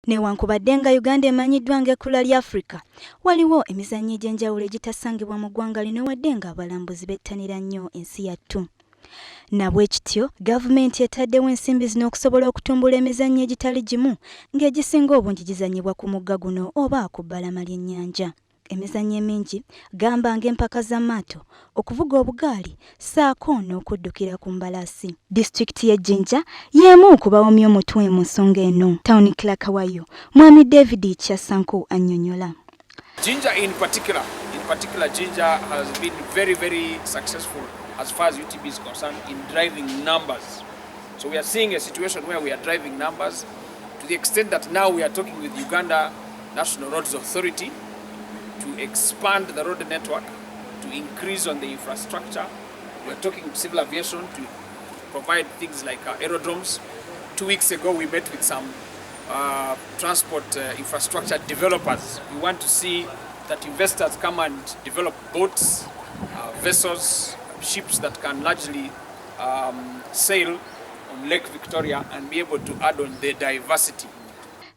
Newankubadde nga Uganda emanyiddwa ng'ekkula lya Africa, waliwo emizannyo egy'enjawulo egitasangibwa mu ggwanga lino wadde nga abalambuzi bettanira nnyo ensi yattu. Nabwekityo, gavumenti etaddewo ensimbi zino okusobola okutumbula emizannyo egitali gimu ng'egisinga obungi gizannyibwa ku mugga guno oba ku bbalama ly'ennyanja. Emizannyo emingi gamba ng'empaka z'amaato, okuvuga obugaali ssaako n'okuddukira ku mbalaasi. Disitulikiti y'e Jinja y'emu ku bawomya omutwe mu nsonga eno. Town Clerk wayo Mwami David Kyasanku annyonnyola. Jinja in particular, Jinja has been very, very successful as far as UTB is concerned in driving numbers. So we are seeing a situation where we are driving numbers to the extent that now we are talking with Uganda National Roads Authority to expand the road network, to increase on the infrastructure. We are talking with civil aviation to provide things like aerodromes. 2 weeks ago, we met with some transport infrastructure developers. We want to see that investors come and develop boats, vessels, ships that can largely sail on Lake Victoria and be able to add on the diversity.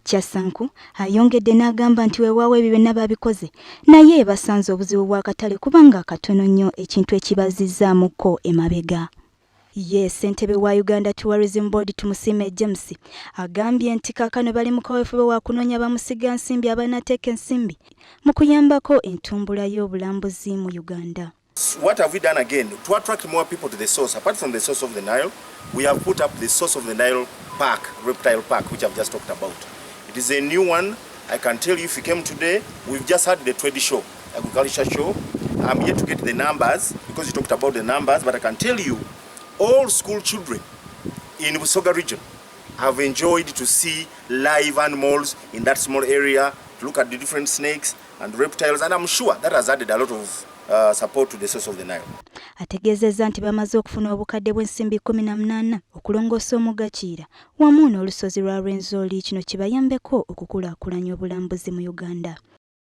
Kyasanku ayongedde n'agamba nti weewaawo ebyo byonna babikoze naye basanze obuzibu bw'akatale kubanga katono nnyo ekintu ekibazizzaamuko emabega. Ye ssentebe wa Uganda Tourism Board Tumusiime James agambye nti kaakano bali mu kaweefube wa kunoonya bamusiga nsimbi abanaateeka ensimbi mu kuyambako entumbula y'obulambuzi mu Uganda. What have we done again? To attract more people to the source. Apart from the source of the Nile, we have put up the source of the Nile park, reptile park, which I've just talked about. It is a new one. I can tell you if you came today, we've just had the trade show, agriculture show. I'm yet to get the numbers because you talked about the numbers, but I can tell you all school children in Busoga region have enjoyed to see live animals in that small area, to look at the different snakes and reptiles, and I'm sure that has added a lot of support to the source of the Nile. Ategeezezza nti bamaze okufuna obukadde bw'ensimbi 18 okulongoosa omugga Kiira wamu n'olusozi lwa Rwenzori kino kibayambeko okukulaakulanya obulambuzi mu Uganda.